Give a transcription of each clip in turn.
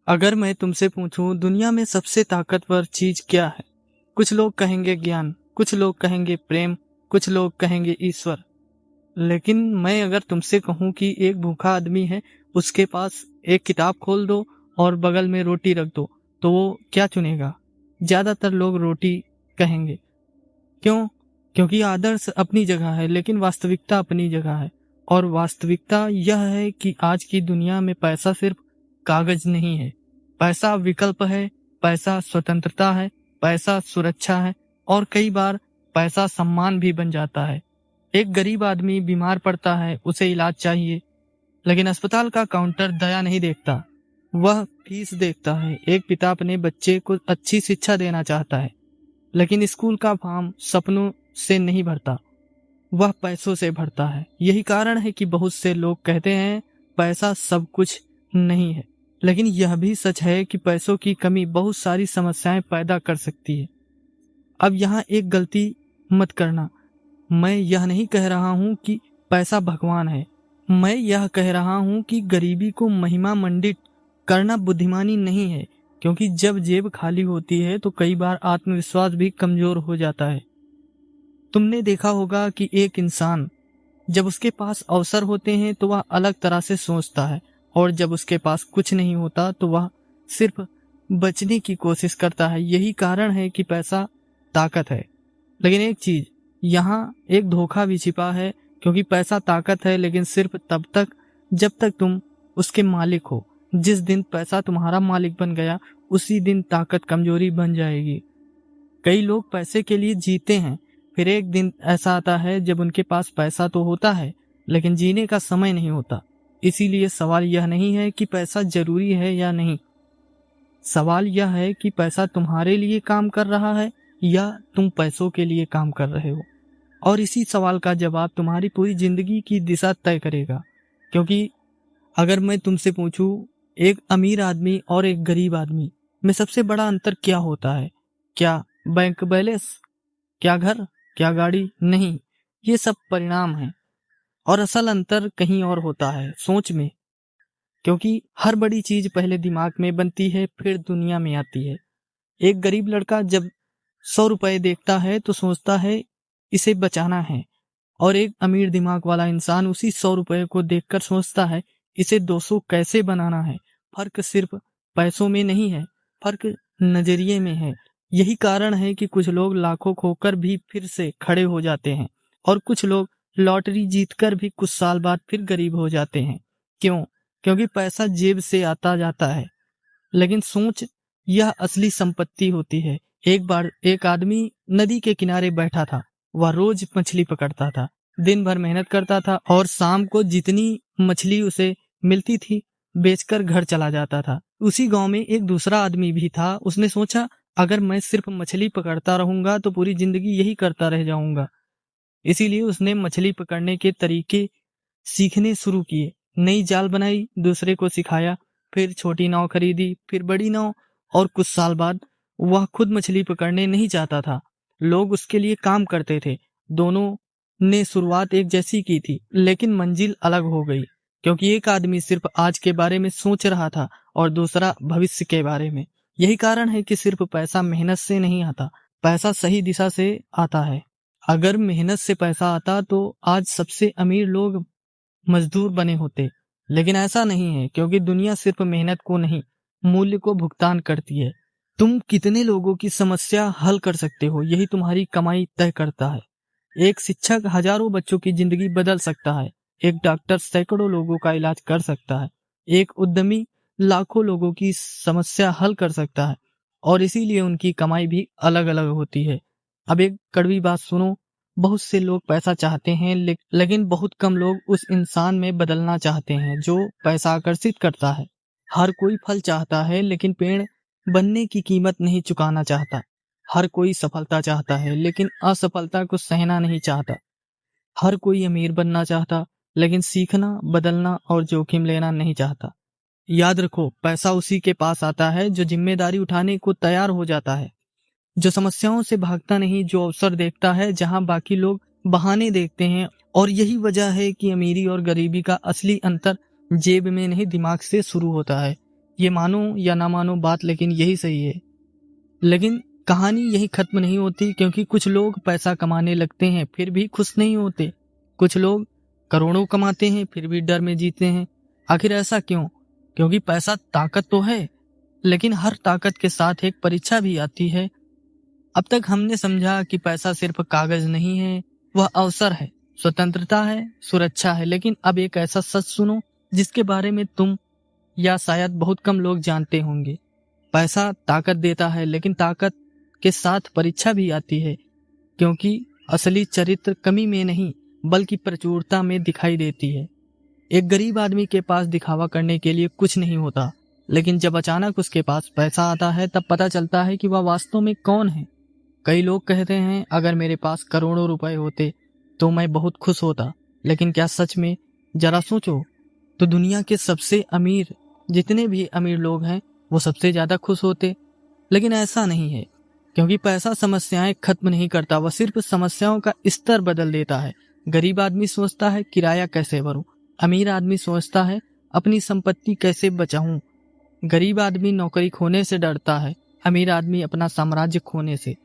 अगर मैं तुमसे पूछूं दुनिया में सबसे ताकतवर चीज क्या है? कुछ लोग कहेंगे ज्ञान, कुछ लोग कहेंगे प्रेम, कुछ लोग कहेंगे ईश्वर। लेकिन मैं अगर तुमसे कहूं कि एक भूखा आदमी है, उसके पास एक किताब खोल दो और बगल में रोटी रख दो, तो वो क्या चुनेगा? ज्यादातर लोग रोटी कहेंगे। क्यों? क्योंकि आदर्श अपनी जगह है लेकिन वास्तविकता अपनी जगह है। और वास्तविकता यह है कि आज की दुनिया में पैसा सिर्फ कागज नहीं है। पैसा विकल्प है, पैसा स्वतंत्रता है, पैसा सुरक्षा है, और कई बार पैसा सम्मान भी बन जाता है। एक गरीब आदमी बीमार पड़ता है, उसे इलाज चाहिए, लेकिन अस्पताल का काउंटर दया नहीं देखता, वह फीस देखता है। एक पिता अपने बच्चे को अच्छी शिक्षा देना चाहता है, लेकिन स्कूल का फॉर्म सपनों से नहीं भरता, वह पैसों से भरता है। यही कारण है कि बहुत से लोग कहते हैं पैसा सब कुछ नहीं है, लेकिन यह भी सच है कि पैसों की कमी बहुत सारी समस्याएं पैदा कर सकती है। अब यहाँ एक गलती मत करना, मैं यह नहीं कह रहा हूँ कि पैसा भगवान है। मैं यह कह रहा हूँ कि गरीबी को महिमा मंडित करना बुद्धिमानी नहीं है, क्योंकि जब जेब खाली होती है तो कई बार आत्मविश्वास भी कमजोर हो जाता है। तुमने देखा होगा कि एक इंसान जब उसके पास अवसर होते हैं तो वह अलग तरह से सोचता है, और जब उसके पास कुछ नहीं होता तो वह सिर्फ बचने की कोशिश करता है। यही कारण है कि पैसा ताकत है। लेकिन एक चीज, यहाँ एक धोखा भी छिपा है, क्योंकि पैसा ताकत है लेकिन सिर्फ तब तक जब तक तुम उसके मालिक हो। जिस दिन पैसा तुम्हारा मालिक बन गया, उसी दिन ताकत कमजोरी बन जाएगी। कई लोग पैसे के लिए जीते हैं, फिर एक दिन ऐसा आता है जब उनके पास पैसा तो होता है लेकिन जीने का समय नहीं होता। इसीलिए सवाल यह नहीं है कि पैसा जरूरी है या नहीं, सवाल यह है कि पैसा तुम्हारे लिए काम कर रहा है या तुम पैसों के लिए काम कर रहे हो। और इसी सवाल का जवाब तुम्हारी पूरी जिंदगी की दिशा तय करेगा। क्योंकि अगर मैं तुमसे पूछूं एक अमीर आदमी और एक गरीब आदमी में सबसे बड़ा अंतर क्या होता है? क्या बैंक बैलेंस? क्या घर? क्या गाड़ी? नहीं, ये सब परिणाम है। और असल अंतर कहीं और होता है, सोच में। क्योंकि हर बड़ी चीज पहले दिमाग में बनती है, फिर दुनिया में आती है। एक गरीब लड़का जब 100 रुपए देखता है तो सोचता है इसे बचाना है, और एक अमीर दिमाग वाला इंसान उसी 100 रुपए को देखकर सोचता है इसे 200 कैसे बनाना है। फर्क सिर्फ पैसों में नहीं है, फर्क नजरिए में है। यही कारण है कि कुछ लोग लाखों खोकर भी फिर से खड़े हो जाते हैं, और कुछ लोग लॉटरी जीतकर भी कुछ साल बाद फिर गरीब हो जाते हैं। क्यों? क्योंकि पैसा जेब से आता जाता है, लेकिन सोच यह असली संपत्ति होती है। एक बार एक आदमी नदी के किनारे बैठा था। वह रोज मछली पकड़ता था, दिन भर मेहनत करता था, और शाम को जितनी मछली उसे मिलती थी बेचकर घर चला जाता था। उसी गांव में एक दूसरा आदमी भी था। उसने सोचा अगर मैं सिर्फ मछली पकड़ता रहूंगा तो पूरी जिंदगी यही करता रह जाऊंगा। इसीलिए उसने मछली पकड़ने के तरीके सीखने शुरू किए, नई जाल बनाई, दूसरे को सिखाया, फिर छोटी नाव खरीदी, फिर बड़ी नाव, और कुछ साल बाद वह खुद मछली पकड़ने नहीं चाहता था, लोग उसके लिए काम करते थे। दोनों ने शुरुआत एक जैसी की थी, लेकिन मंजिल अलग हो गई, क्योंकि एक आदमी सिर्फ आज के बारे में सोच रहा था और दूसरा भविष्य के बारे में। यही कारण है कि सिर्फ पैसा मेहनत से नहीं आता, पैसा सही दिशा से आता है। अगर मेहनत से पैसा आता तो आज सबसे अमीर लोग मजदूर बने होते, लेकिन ऐसा नहीं है, क्योंकि दुनिया सिर्फ मेहनत को नहीं, मूल्य को भुगतान करती है। तुम कितने लोगों की समस्या हल कर सकते हो, यही तुम्हारी कमाई तय करता है। एक शिक्षक हजारों बच्चों की जिंदगी बदल सकता है, एक डॉक्टर सैकड़ों लोगों का इलाज कर सकता है, एक उद्यमी लाखों लोगों की समस्या हल कर सकता है, और इसीलिए उनकी कमाई भी अलग अलग होती है। अब एक कड़वी बात सुनो, बहुत से लोग पैसा चाहते हैं, लेकिन बहुत कम लोग उस इंसान में बदलना चाहते हैं जो पैसा आकर्षित करता है। हर कोई फल चाहता है, लेकिन पेड़ बनने की कीमत नहीं चुकाना चाहता। हर कोई सफलता चाहता है, लेकिन असफलता को सहना नहीं चाहता। हर कोई अमीर बनना चाहता, लेकिन सीखना, बदलना और जोखिम लेना नहीं चाहता। याद रखो, पैसा उसी के पास आता है जो जिम्मेदारी उठाने को तैयार हो जाता है, जो समस्याओं से भागता नहीं, जो अवसर देखता है जहां बाकी लोग बहाने देखते हैं। और यही वजह है कि अमीरी और गरीबी का असली अंतर जेब में नहीं, दिमाग से शुरू होता है। ये मानो या ना मानो बात, लेकिन यही सही है। लेकिन कहानी यही खत्म नहीं होती, क्योंकि कुछ लोग पैसा कमाने लगते हैं फिर भी खुश नहीं होते। कुछ लोग करोड़ों कमाते हैं फिर भी डर में जीते हैं। आखिर ऐसा क्यों? क्योंकि पैसा ताकत तो है, लेकिन हर ताकत के साथ एक परीक्षा भी आती है। अब तक हमने समझा कि पैसा सिर्फ कागज नहीं है, वह अवसर है, स्वतंत्रता है, सुरक्षा है। लेकिन अब एक ऐसा सच सुनो जिसके बारे में तुम या शायद बहुत कम लोग जानते होंगे। पैसा ताकत देता है, लेकिन ताकत के साथ परीक्षा भी आती है, क्योंकि असली चरित्र कमी में नहीं बल्कि प्रचुरता में दिखाई देती है। एक गरीब आदमी के पास दिखावा करने के लिए कुछ नहीं होता, लेकिन जब अचानक उसके पास पैसा आता है तब पता चलता है कि वह वास्तव में कौन है। कई लोग कहते हैं अगर मेरे पास करोड़ों रुपए होते तो मैं बहुत खुश होता, लेकिन क्या सच में? जरा सोचो तो दुनिया के सबसे अमीर, जितने भी अमीर लोग हैं, वो सबसे ज्यादा खुश होते। लेकिन ऐसा नहीं है, क्योंकि पैसा समस्याएं खत्म नहीं करता, वह सिर्फ समस्याओं का स्तर बदल देता है। गरीब आदमी सोचता है किराया कैसे भरूं, अमीर आदमी सोचता है अपनी संपत्ति कैसे बचाऊं। गरीब आदमी नौकरी खोने से डरता है, अमीर आदमी अपना साम्राज्य खोने से।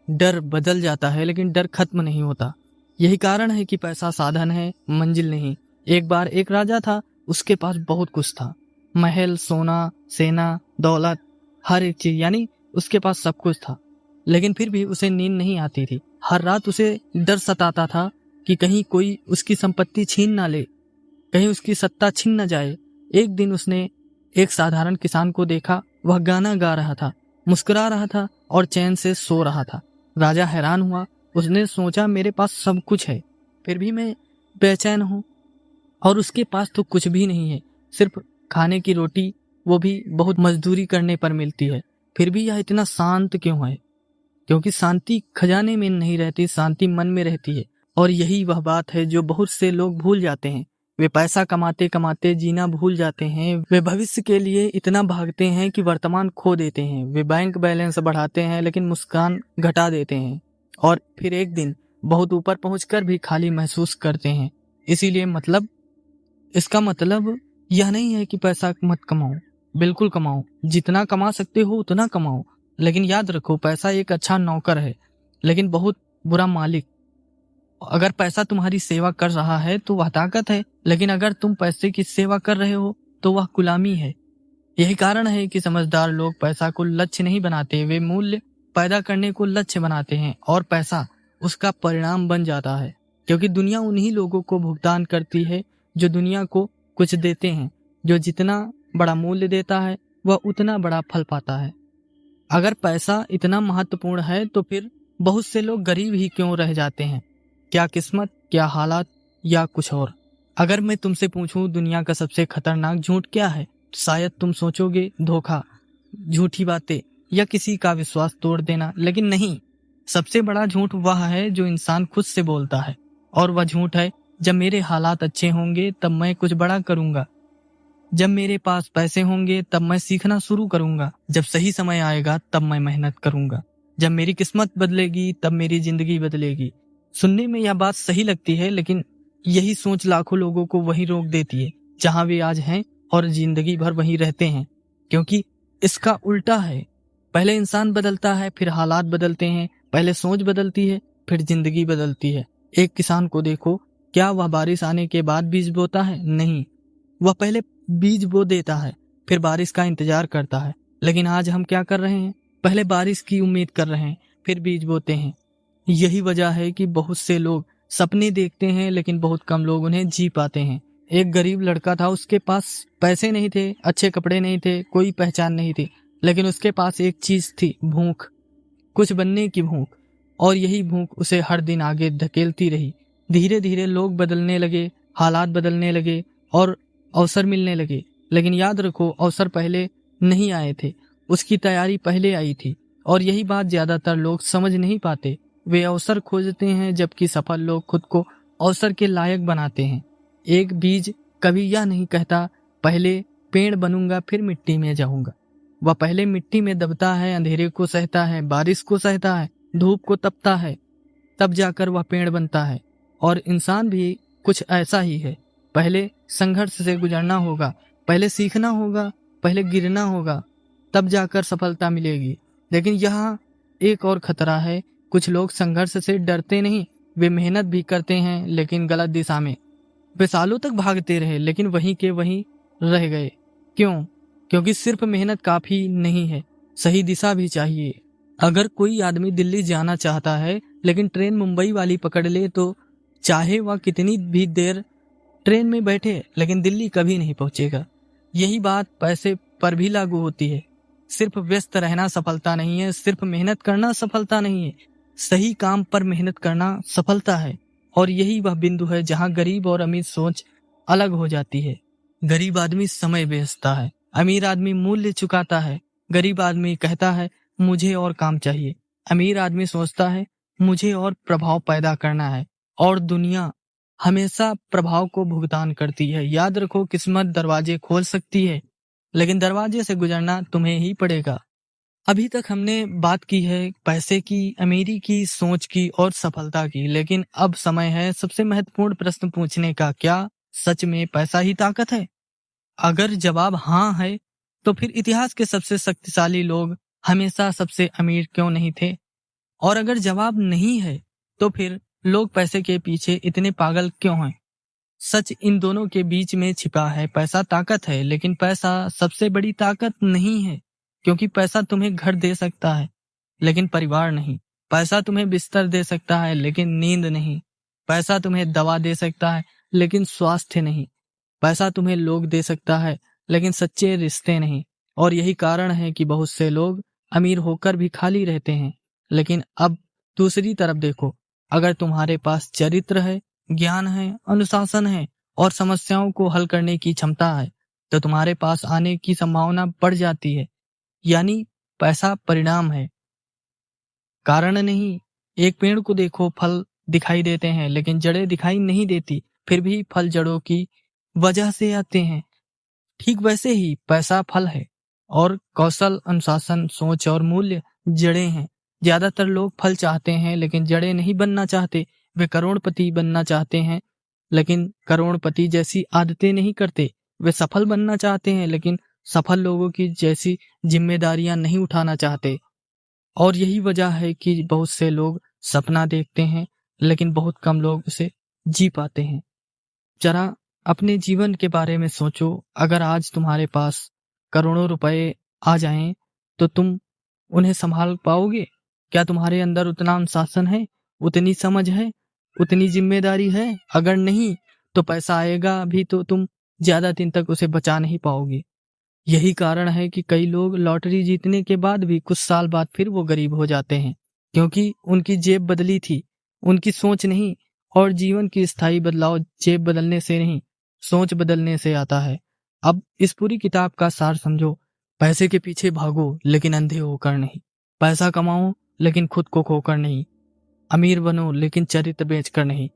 डर बदल जाता है, लेकिन डर खत्म नहीं होता। यही कारण है कि पैसा साधन है, मंजिल नहीं। एक बार एक राजा था, उसके पास बहुत कुछ था, महल, सोना, सेना, दौलत, हर एक चीज, यानी उसके पास सब कुछ था। लेकिन फिर भी उसे नींद नहीं आती थी। हर रात उसे डर सताता था कि कहीं कोई उसकी संपत्ति छीन ना ले, कहीं उसकी सत्ता छिन न जाए। एक दिन उसने एक साधारण किसान को देखा, वह गाना गा रहा था, मुस्कुरा रहा था और चैन से सो रहा था। राजा हैरान हुआ, उसने सोचा मेरे पास सब कुछ है फिर भी मैं बेचैन हूँ, और उसके पास तो कुछ भी नहीं है, सिर्फ खाने की रोटी, वो भी बहुत मजदूरी करने पर मिलती है। फिर भी यह इतना शांत क्यों है? क्योंकि शांति खजाने में नहीं रहती, शांति मन में रहती है। और यही वह बात है जो बहुत से लोग भूल जाते हैं। वे पैसा कमाते कमाते जीना भूल जाते हैं। वे भविष्य के लिए इतना भागते हैं कि वर्तमान खो देते हैं। वे बैंक बैलेंस बढ़ाते हैं लेकिन मुस्कान घटा देते हैं, और फिर एक दिन बहुत ऊपर पहुंचकर भी खाली महसूस करते हैं। इसीलिए इसका मतलब यह नहीं है कि पैसा मत कमाओ, बिल्कुल कमाओ, जितना कमा सकते हो उतना कमाओ। लेकिन याद रखो, पैसा एक अच्छा नौकर है लेकिन बहुत बुरा मालिक। अगर पैसा तुम्हारी सेवा कर रहा है तो वह ताकत है, लेकिन अगर तुम पैसे की सेवा कर रहे हो तो वह गुलामी है। यही कारण है कि समझदार लोग पैसा को लक्ष्य नहीं बनाते, वे मूल्य पैदा करने को लक्ष्य बनाते हैं, और पैसा उसका परिणाम बन जाता है। क्योंकि दुनिया उन्हीं लोगों को भुगतान करती है जो दुनिया को कुछ देते हैं। जो जितना बड़ा मूल्य देता है वह उतना बड़ा फल पाता है। अगर पैसा इतना महत्वपूर्ण है तो फिर बहुत से लोग गरीब ही क्यों रह जाते हैं? क्या किस्मत, क्या हालात, या कुछ और? अगर मैं तुमसे पूछूं दुनिया का सबसे खतरनाक झूठ क्या है, शायद तुम सोचोगे धोखा, झूठी बातें, या किसी का विश्वास तोड़ देना। लेकिन नहीं, सबसे बड़ा झूठ वह है जो इंसान खुद से बोलता है, और वह झूठ है जब मेरे हालात अच्छे होंगे तब मैं कुछ बड़ा करूंगा, जब मेरे पास पैसे होंगे तब मैं सीखना शुरू करूंगा, जब सही समय आएगा तब मैं मेहनत करूंगा, जब मेरी किस्मत बदलेगी तब मेरी जिंदगी बदलेगी। सुनने में यह बात सही लगती है, लेकिन यही सोच लाखों लोगों को वहीं रोक देती है जहां वे आज हैं, और जिंदगी भर वहीं रहते हैं। क्योंकि इसका उल्टा है, पहले इंसान बदलता है, फिर हालात बदलते हैं, पहले सोच बदलती है, फिर जिंदगी बदलती है। एक किसान को देखो, क्या वह बारिश आने के बाद बीज बोता है? नहीं, वह पहले बीज बो देता है, फिर बारिश का इंतजार करता है। लेकिन आज हम क्या कर रहे हैं? पहले बारिश की उम्मीद कर रहे हैं, फिर बीज बोते हैं। यही वजह है कि बहुत से लोग सपने देखते हैं लेकिन बहुत कम लोग उन्हें जी पाते हैं। एक गरीब लड़का था, उसके पास पैसे नहीं थे, अच्छे कपड़े नहीं थे, कोई पहचान नहीं थी, लेकिन उसके पास एक चीज थी, भूख, कुछ बनने की भूख। और यही भूख उसे हर दिन आगे धकेलती रही। धीरे धीरे लोग बदलने लगे, हालात बदलने लगे और अवसर मिलने लगे। लेकिन याद रखो, अवसर पहले नहीं आए थे, उसकी तैयारी पहले आई थी। और यही बात ज्यादातर लोग समझ नहीं पाते। वे अवसर खोजते हैं, जबकि सफल लोग खुद को अवसर के लायक बनाते हैं। एक बीज कभी यह नहीं कहता पहले पेड़ बनूंगा फिर मिट्टी में जाऊंगा। वह पहले मिट्टी में दबता है, अंधेरे को सहता है, बारिश को सहता है, धूप को तपता है, तब जाकर वह पेड़ बनता है। और इंसान भी कुछ ऐसा ही है, पहले संघर्ष से गुजरना होगा, पहले सीखना होगा, पहले गिरना होगा, तब जाकर सफलता मिलेगी। लेकिन यहाँ एक और खतरा है, कुछ लोग संघर्ष से डरते नहीं, वे मेहनत भी करते हैं लेकिन गलत दिशा में। वे सालों तक भागते रहे लेकिन वहीं के वहीं रह गए। क्यों? क्योंकि सिर्फ मेहनत काफी नहीं है, सही दिशा भी चाहिए। अगर कोई आदमी दिल्ली जाना चाहता है लेकिन ट्रेन मुंबई वाली पकड़ ले तो चाहे वह कितनी भी देर ट्रेन में बैठे लेकिन दिल्ली कभी नहीं पहुंचेगा। यही बात पैसे पर भी लागू होती है। सिर्फ व्यस्त रहना सफलता नहीं है, सिर्फ मेहनत करना सफलता नहीं है, सही काम पर मेहनत करना सफलता है। और यही वह बिंदु है जहां गरीब और अमीर सोच अलग हो जाती है। गरीब आदमी समय बेचता है, अमीर आदमी मूल्य चुकाता है। गरीब आदमी कहता है मुझे और काम चाहिए, अमीर आदमी सोचता है मुझे और प्रभाव पैदा करना है। और दुनिया हमेशा प्रभाव को भुगतान करती है। याद रखो, किस्मत दरवाजे खोल सकती है लेकिन दरवाजे से गुजरना तुम्हें ही पड़ेगा। अभी तक हमने बात की है पैसे की, अमीरी की, सोच की और सफलता की, लेकिन अब समय है सबसे महत्वपूर्ण प्रश्न पूछने का, क्या सच में पैसा ही ताकत है? अगर जवाब हाँ है तो फिर इतिहास के सबसे शक्तिशाली लोग हमेशा सबसे अमीर क्यों नहीं थे? और अगर जवाब नहीं है तो फिर लोग पैसे के पीछे इतने पागल क्यों हैं? सच इन दोनों के बीच में छिपा है। पैसा ताकत है लेकिन पैसा सबसे बड़ी ताकत नहीं है, क्योंकि पैसा तुम्हें घर दे सकता है लेकिन परिवार नहीं। पैसा तुम्हें बिस्तर दे सकता है लेकिन नींद नहीं। पैसा तुम्हें दवा दे सकता है लेकिन स्वास्थ्य नहीं। पैसा तुम्हें लोग दे सकता है लेकिन सच्चे रिश्ते नहीं। और यही कारण है कि बहुत से लोग अमीर होकर भी खाली रहते हैं। लेकिन अब दूसरी तरफ देखो, अगर तुम्हारे पास चरित्र है, ज्ञान है, अनुशासन है और समस्याओं को हल करने की क्षमता है तो तुम्हारे पास आने की संभावना बढ़ जाती है। यानी पैसा परिणाम है, कारण नहीं। एक पेड़ को देखो, फल दिखाई देते हैं लेकिन जड़ें दिखाई नहीं देती, फिर भी फल जड़ों की वजह से आते हैं। ठीक वैसे ही पैसा फल है और कौशल, अनुशासन, सोच और मूल्य जड़ें हैं। ज्यादातर लोग फल चाहते हैं लेकिन जड़ें नहीं बनना चाहते। वे करोड़पति बनना चाहते हैं लेकिन करोड़पति जैसी आदतें नहीं करते। वे सफल बनना चाहते हैं लेकिन सफल लोगों की जैसी जिम्मेदारियां नहीं उठाना चाहते। और यही वजह है कि बहुत से लोग सपना देखते हैं लेकिन बहुत कम लोग उसे जी पाते हैं। जरा अपने जीवन के बारे में सोचो, अगर आज तुम्हारे पास करोड़ों रुपए आ जाएं तो तुम उन्हें संभाल पाओगे? क्या तुम्हारे अंदर उतना अनुशासन है, उतनी समझ है, उतनी जिम्मेदारी है? अगर नहीं तो पैसा आएगा भी तो तुम ज्यादा दिन तक उसे बचा नहीं पाओगे। यही कारण है कि कई लोग लॉटरी जीतने के बाद भी कुछ साल बाद फिर वो गरीब हो जाते हैं, क्योंकि उनकी जेब बदली थी, उनकी सोच नहीं। और जीवन की स्थायी बदलाव जेब बदलने से नहीं, सोच बदलने से आता है। अब इस पूरी किताब का सार समझो, पैसे के पीछे भागो लेकिन अंधे होकर नहीं। पैसा कमाओ लेकिन खुद को खोकर नहीं। अमीर बनो लेकिन चरित्र बेचकर नहीं।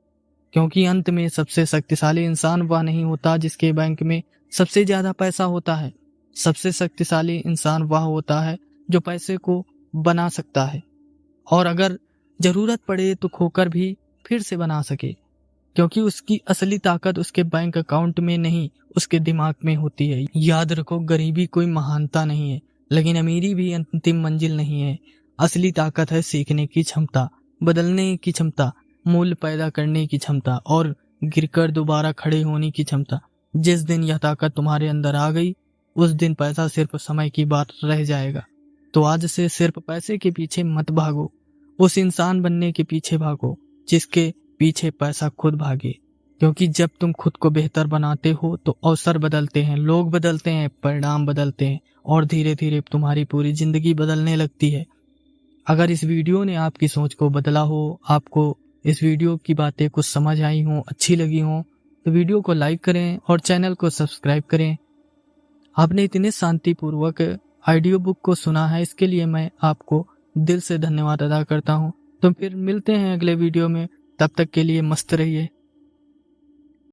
क्योंकि अंत में सबसे शक्तिशाली इंसान वह नहीं होता जिसके बैंक में सबसे ज्यादा पैसा होता है। सबसे शक्तिशाली इंसान वह होता है जो पैसे को बना सकता है और अगर जरूरत पड़े तो खोकर भी फिर से बना सके, क्योंकि उसकी असली ताकत उसके बैंक अकाउंट में नहीं, उसके दिमाग में होती है। याद रखो, गरीबी कोई महानता नहीं है लेकिन अमीरी भी अंतिम मंजिल नहीं है। असली ताकत है सीखने की क्षमता, बदलने की क्षमता, मूल्य पैदा करने की क्षमता और गिरकर दोबारा खड़े होने की क्षमता। जिस दिन यह ताकत तुम्हारे अंदर आ गई उस दिन पैसा सिर्फ समय की बात रह जाएगा। तो आज से सिर्फ पैसे के पीछे मत भागो, उस इंसान बनने के पीछे भागो जिसके पीछे पैसा खुद भागे। क्योंकि जब तुम खुद को बेहतर बनाते हो तो अवसर बदलते हैं, लोग बदलते हैं, परिणाम बदलते हैं और धीरे धीरे तुम्हारी पूरी जिंदगी बदलने लगती है। अगर इस वीडियो ने आपकी सोच को बदला हो, आपको इस वीडियो की बातें कुछ समझ आई हो, अच्छी लगी हो, तो वीडियो को लाइक करें और चैनल को सब्सक्राइब करें। आपने इतने शांतिपूर्वक ऑडियो बुक को सुना है, इसके लिए मैं आपको दिल से धन्यवाद अदा करता हूँ। तो फिर मिलते हैं अगले वीडियो में, तब तक के लिए मस्त रहिए।